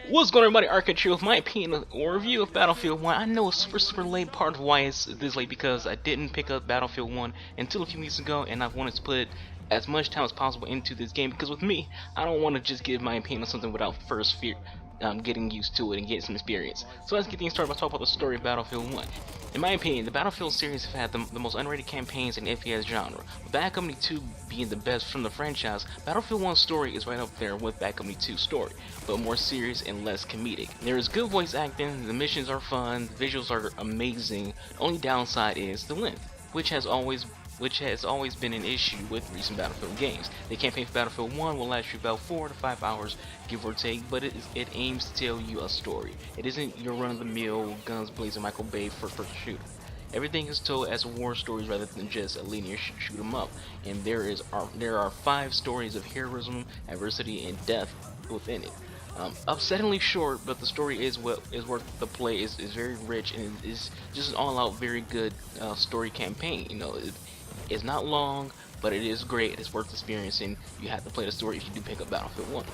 What's going on, everybody? Arcade with my opinion or review of Battlefield 1. I know it's super late. Part of why it's this late because I didn't pick up Battlefield 1 until a few weeks ago, and I wanted to put as much time as possible into this game because with me, I don't want to just give my opinion on something without first getting used to it and getting some experience. So let's get things started by talking about the story of Battlefield 1. In my opinion, the Battlefield series have had the most underrated campaigns in the FPS genre. With Bad Company 2 being the best from the franchise, Battlefield 1's story is right up there with Bad Company 2's story, but more serious and less comedic. There is good voice acting, the missions are fun, the visuals are amazing. The only downside is the length, which has always been an issue with recent Battlefield games. The campaign for Battlefield 1 will last you about 4 to 5 hours, give or take, but it aims to tell you a story. It isn't your run-of-the-mill, guns blazing Michael Bay first shooter. Everything is told as war stories rather than just a linear shoot 'em up, and there are 5 stories of heroism, adversity, and death within it. Upsettingly short, but the story is worth the play. is very rich and is just an all-out very good story campaign. It's not long, but it is great. It's worth experiencing. You have to play the story if you do pick up Battlefield 1.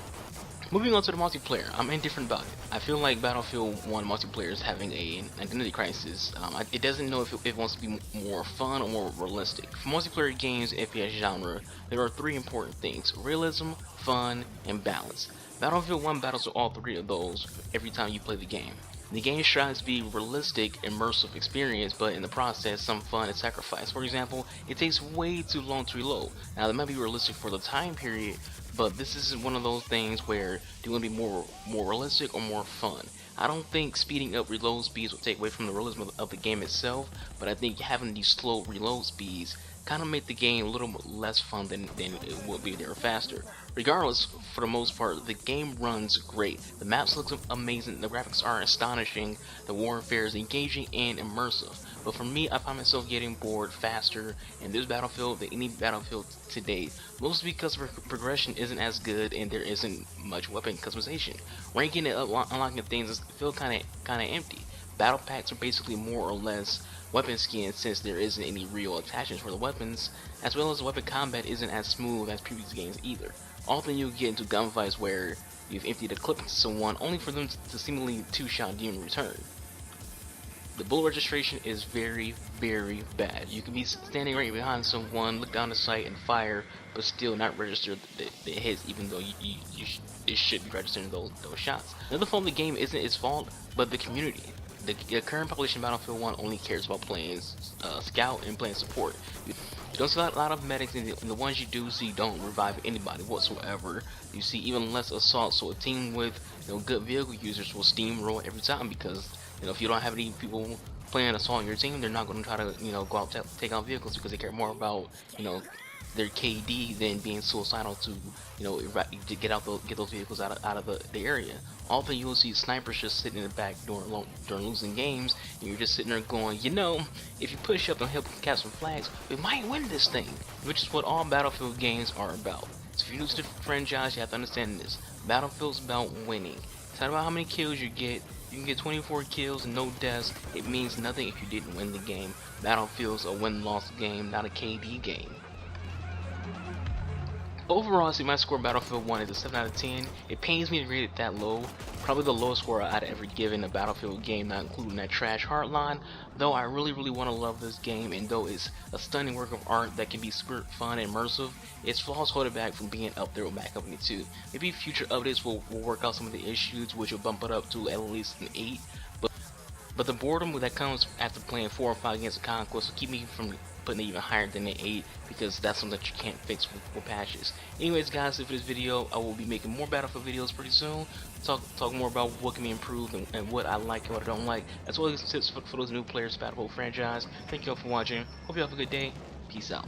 Moving on to the multiplayer, I'm indifferent about it. I feel like Battlefield 1 multiplayer is having an identity crisis. It doesn't know if it wants to be more fun or more realistic. For multiplayer games in FPS genre, there are 3 important things: realism, fun, and balance. Battlefield 1 battles all 3 of those every time you play the game. The game strives to be a realistic, immersive experience, but in the process, some fun is sacrificed. For example, it takes way too long to reload. Now, that might be realistic for the time period, but this is one of those things where do you want to be more realistic or more fun? I don't think speeding up reload speeds will take away from the realism of the game itself, but I think having these slow reload speeds kind of make the game a little less fun than it would be if they were faster. Regardless, for the most part, the game runs great. The maps look amazing, the graphics are astonishing, the warfare is engaging and immersive. But for me, I find myself getting bored faster in this Battlefield than any Battlefield to date, mostly because progression isn't as good and there isn't much weapon customization. Ranking it up, unlocking things feel kind of empty. Battle packs are basically more or less weapon skins since there isn't any real attachments for the weapons, as well as weapon combat isn't as smooth as previous games either. Often you'll get into gunfights where you've emptied a clip into someone only for them to seemingly two-shot you in return. The bullet registration is very bad. You can be standing right behind someone, look down the sight and fire, but still not register the hits, even though it should be registering those shots. Another fault of the game isn't its fault, but the community. The current population of Battlefield 1 only cares about playing Scout and playing support. You don't see a lot of medics, and the ones you do see don't revive anybody whatsoever. You see even less assault, so a team with good vehicle users will steamroll every time because if you don't have any people playing assault on your team, they're not going to try to go out take out vehicles because they care more about their KD than being suicidal to get those vehicles out of the area. Often you will see snipers just sitting in the back during losing games, and you're just sitting there going, if you push up and help catch some flags, we might win this thing, which is what all Battlefield games are about. So if you're new to the franchise, you have to understand this. Battlefield's about winning. It's not about how many kills you get. You can get 24 kills and no deaths. It means nothing if you didn't win the game. Battlefield's a win-loss game, not a KD game. Overall, I see my score Battlefield 1 is a 7 out of 10. It pains me to rate it that low. Probably the lowest score I'd ever given a Battlefield game, not including that trash Hardline. Though I really want to love this game, and though it's a stunning work of art that can be super fun and immersive, its flaws hold it back from being up there with Bad Company 2. Maybe future updates will work out some of the issues, which will bump it up to at least an 8. But the boredom that comes after playing 4 or 5 games of Conquest will keep me from putting it even higher than an 8, because that's something that you can't fix with patches. Anyways guys, for this video, I will be making more Battlefield videos pretty soon. Talk more about what can be improved and what I like and what I don't like, as well as tips for those new players to Battlefield franchise. Thank you all for watching. Hope you have a good day. Peace out.